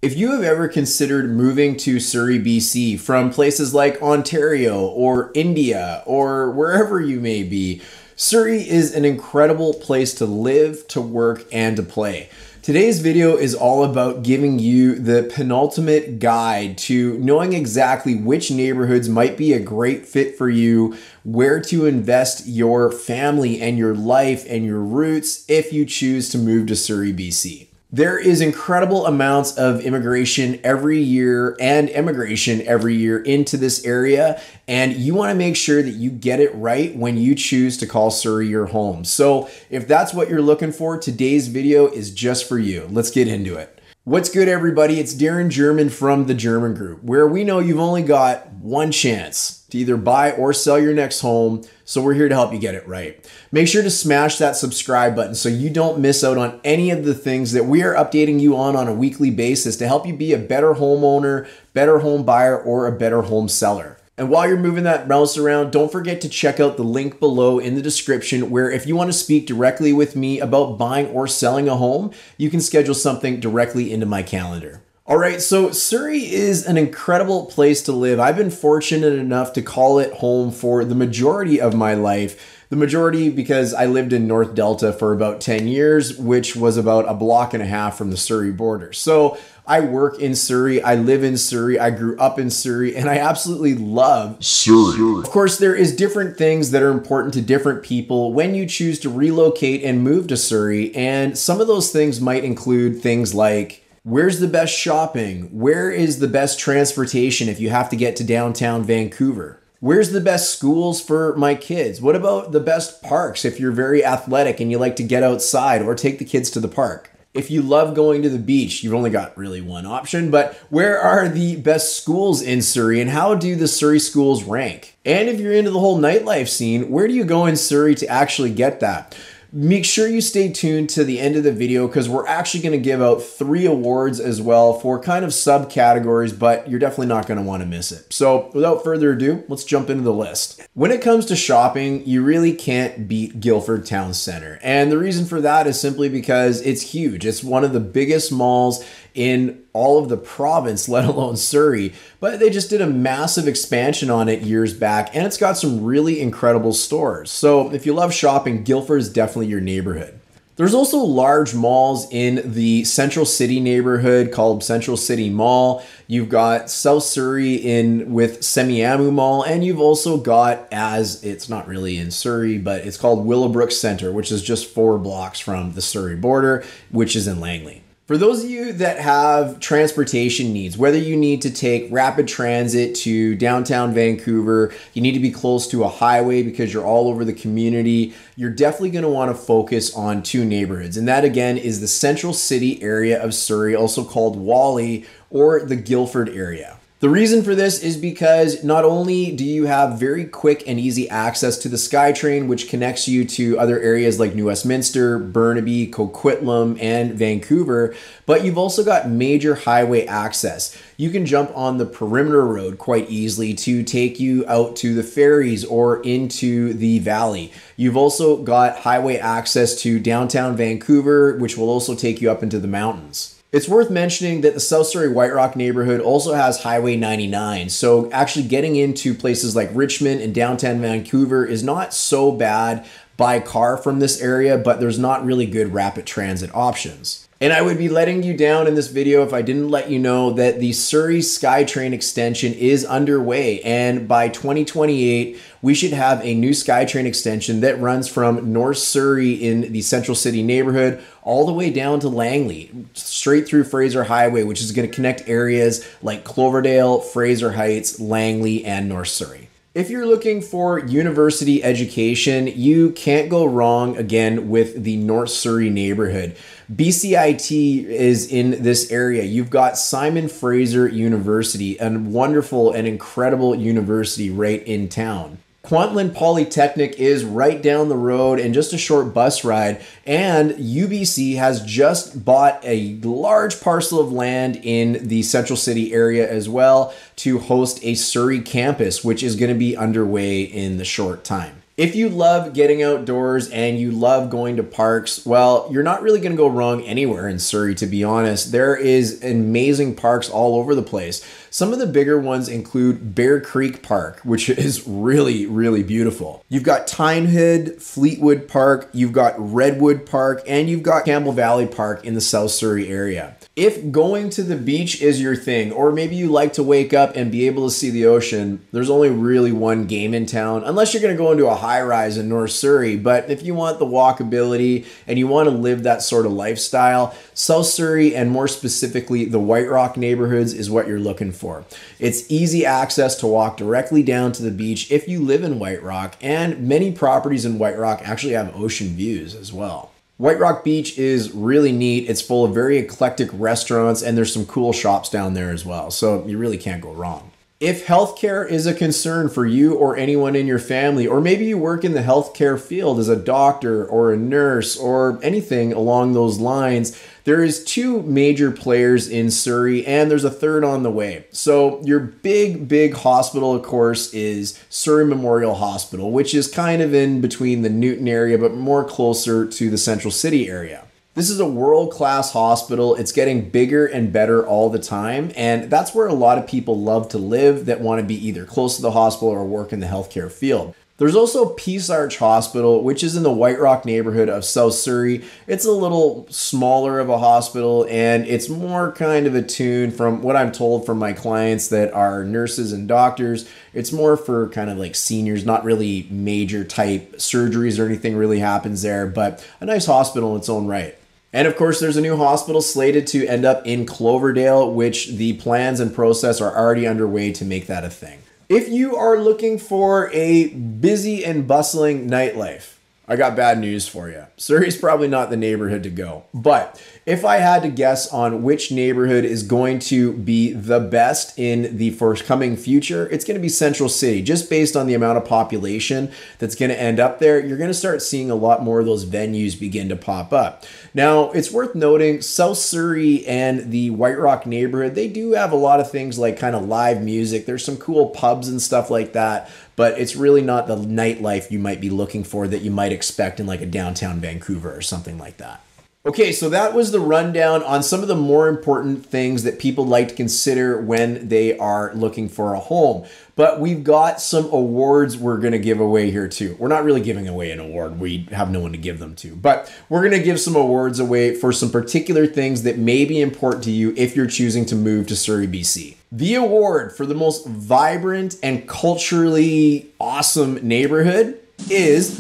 If you have ever considered moving to Surrey, BC from places like Ontario or India or wherever you may be, Surrey is an incredible place to live, to work, and to play. Today's video is all about giving you the penultimate guide to knowing exactly which neighborhoods might be a great fit for you, where to invest your family and your life and your roots if you choose to move to Surrey, BC. There is incredible amounts of immigration every year and emigration every year into this area, and you want to make sure that you get it right when you choose to call Surrey your home. So if that's what you're looking for, today's video is just for you. Let's get into it. What's good, everybody? It's Darren German from the German Group, where we know you've only got one chance to either buy or sell your next home, so we're here to help you get it right. Make sure to smash that subscribe button so you don't miss out on any of the things that we are updating you on a weekly basis to help you be a better homeowner, better home buyer, or a better home seller. And while you're moving that mouse around, don't forget to check out the link below in the description where if you want to speak directly with me about buying or selling a home, you can schedule something directly into my calendar. All right, so Surrey is an incredible place to live. I've been fortunate enough to call it home for the majority of my life. The majority because I lived in North Delta for about 10 years, which was about a block and a half from the Surrey border. So I work in Surrey, I live in Surrey, I grew up in Surrey, and I absolutely love Surrey. Of course, there is different things that are important to different people when you choose to relocate and move to Surrey, and some of those things might include things like, where's the best shopping? Where is the best transportation if you have to get to downtown Vancouver? Where's the best schools for my kids? What about the best parks if you're very athletic and you like to get outside or take the kids to the park? If you love going to the beach, you've only got really one option, but where are the best schools in Surrey and how do the Surrey schools rank? And if you're into the whole nightlife scene, where do you go in Surrey to actually get that? Make sure you stay tuned to the end of the video because we're actually going to give out 3 awards as well for kind of subcategories, but you're definitely not going to want to miss it. So without further ado, let's jump into the list. When it comes to shopping, you really can't beat Guildford Town Center. And the reason for that is simply because it's huge. It's one of the biggest malls in all of the province, let alone Surrey, but they just did a massive expansion on it years back, and it's got some really incredible stores. So if you love shopping, Guildford is definitely your neighborhood. There's also large malls in the Central City neighborhood called Central City Mall. You've got South Surrey with Semiahmoo Mall, and you've also got, as it's not really in Surrey, but it's called Willowbrook Centre, which is just 4 blocks from the Surrey border, which is in Langley. For those of you that have transportation needs, whether you need to take rapid transit to downtown Vancouver, you need to be close to a highway because you're all over the community, you're definitely going to want to focus on 2 neighborhoods. And that again is the Central City area of Surrey, also called Whalley, or the Guildford area. The reason for this is because not only do you have very quick and easy access to the SkyTrain, which connects you to other areas like New Westminster, Burnaby, Coquitlam, and Vancouver, but you've also got major highway access. You can jump on the Perimeter Road quite easily to take you out to the ferries or into the valley. You've also got highway access to downtown Vancouver, which will also take you up into the mountains. It's worth mentioning that the South Surrey White Rock neighborhood also has Highway 99, so actually getting into places like Richmond and downtown Vancouver is not so bad by car from this area, but there's not really good rapid transit options. And I would be letting you down in this video if I didn't let you know that the Surrey SkyTrain extension is underway, and by 2028 we should have a new SkyTrain extension that runs from North Surrey in the Central City neighborhood all the way down to Langley, straight through Fraser Highway, which is going to connect areas like Cloverdale, Fraser Heights, Langley, and North Surrey. If you're looking for university education, you can't go wrong again with the North Surrey neighborhood. BCIT is in this area. You've got Simon Fraser University, a wonderful and incredible university right in town. Kwantlen Polytechnic is right down the road and just a short bus ride, and UBC has just bought a large parcel of land in the Central City area as well to host a Surrey campus, which is going to be underway in the short time. If you love getting outdoors and you love going to parks, well, you're not really going to go wrong anywhere in Surrey, to be honest. There is amazing parks all over the place. Some of the bigger ones include Bear Creek Park, which is really, really beautiful. You've got Tynehead, Fleetwood Park, you've got Redwood Park, and you've got Campbell Valley Park in the South Surrey area. If going to the beach is your thing, or maybe you like to wake up and be able to see the ocean, there's only really one game in town, unless you're going to go into a high rise in North Surrey. But if you want the walkability and you want to live that sort of lifestyle, South Surrey, and more specifically the White Rock neighborhoods, is what you're looking for. It's easy access to walk directly down to the beach if you live in White Rock, and many properties in White Rock actually have ocean views as well. White Rock Beach is really neat. It's full of very eclectic restaurants, and there's some cool shops down there as well. So you really can't go wrong. If healthcare is a concern for you or anyone in your family, or maybe you work in the healthcare field as a doctor or a nurse or anything along those lines, there is two major players in Surrey, and there's a third on the way. So your big hospital, of course, is Surrey Memorial Hospital, which is kind of in between the Newton area, but more closer to the Central City area. This is a world-class hospital. It's getting bigger and better all the time, and that's where a lot of people love to live that want to be either close to the hospital or work in the healthcare field. There's also Peace Arch Hospital, which is in the White Rock neighborhood of South Surrey. It's a little smaller of a hospital, and it's more kind of attuned, from what I'm told from my clients that are nurses and doctors. It's more for kind of like seniors, not really major type surgeries or anything really happens there, but a nice hospital in its own right. And of course, there's a new hospital slated to end up in Cloverdale, which the plans and process are already underway to make that a thing. If you are looking for a busy and bustling nightlife, I got bad news for you. Surrey's probably not the neighborhood to go. But if I had to guess on which neighborhood is going to be the best in the forthcoming future, it's going to be Central City. Just based on the amount of population that's going to end up there, you're going to start seeing a lot more of those venues begin to pop up. Now, it's worth noting, South Surrey and the White Rock neighborhood, they do have a lot of things like kind of live music. There's some cool pubs and stuff like that, but it's really not the nightlife you might be looking for that you might expect in like a downtown Vancouver or something like that. Okay, so that was the rundown on some of the more important things that people like to consider when they are looking for a home. But we've got some awards we're going to give away here too. We're not really giving away an award. We have no one to give them to. But we're going to give some awards away for some particular things that may be important to you if you're choosing to move to Surrey, BC. The award for the most vibrant and culturally awesome neighborhood is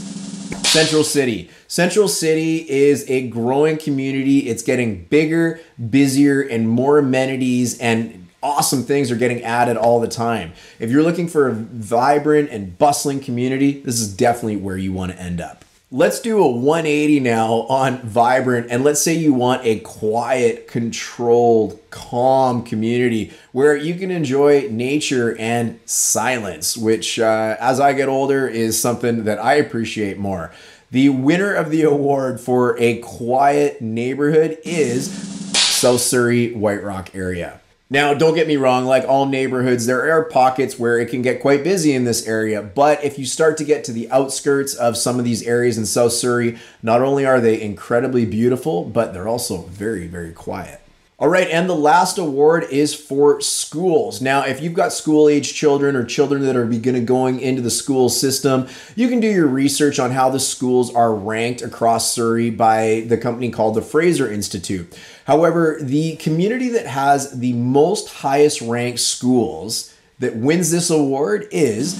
Central City. Central City is a growing community. It's getting bigger, busier, and more amenities, and awesome things are getting added all the time. If you're looking for a vibrant and bustling community, this is definitely where you want to end up. Let's do a 180 now on vibrant, and let's say you want a quiet, controlled, calm community where you can enjoy nature and silence, which as I get older is something that I appreciate more. The winner of the award for a quiet neighborhood is South Surrey, White Rock area. Now, don't get me wrong, like all neighborhoods, there are pockets where it can get quite busy in this area, but if you start to get to the outskirts of some of these areas in South Surrey, not only are they incredibly beautiful, but they're also very, very quiet. All right, and the last award is for schools. Now, if you've got school-age children or children that are going into the school system, you can do your research on how the schools are ranked across Surrey by the company called the Fraser Institute. However, the community that has the most highest ranked schools that wins this award is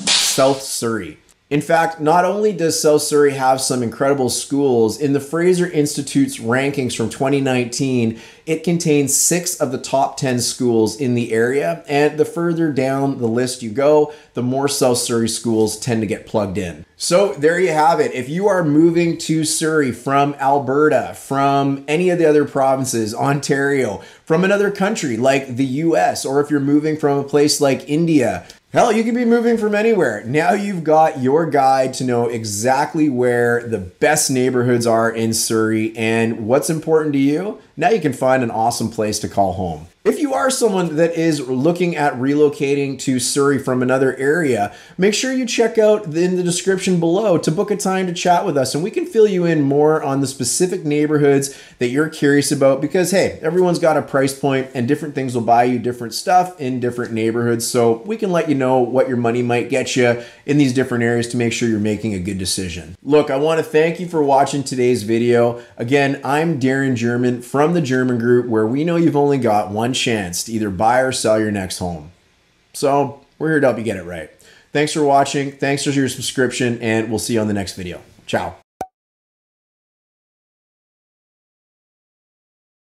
South Surrey. In fact, not only does South Surrey have some incredible schools, in the Fraser Institute's rankings from 2019, it contains 6 of the top 10 schools in the area, and the further down the list you go, the more South Surrey schools tend to get plugged in. So there you have it. If you are moving to Surrey from Alberta, from any of the other provinces, Ontario, from another country like the US, or if you're moving from a place like India, hell, you could be moving from anywhere. Now you've got your guide to know exactly where the best neighborhoods are in Surrey, and what's important to you now you can find an awesome place to call home. If you are someone that is looking at relocating to Surrey from another area, make sure you check out in the description below to book a time to chat with us, and we can fill you in more on the specific neighborhoods that you're curious about, because hey, everyone's got a price point and different things will buy you different stuff in different neighborhoods. So we can let you know what your money might get you in these different areas to make sure you're making a good decision. Look, I want to thank you for watching today's video. Again, I'm Darren German from the German Group, where we know you've only got one chance to either buy or sell your next home. So we're here to help you get it right. Thanks for watching. Thanks for your subscription, and we'll see you on the next video. Ciao.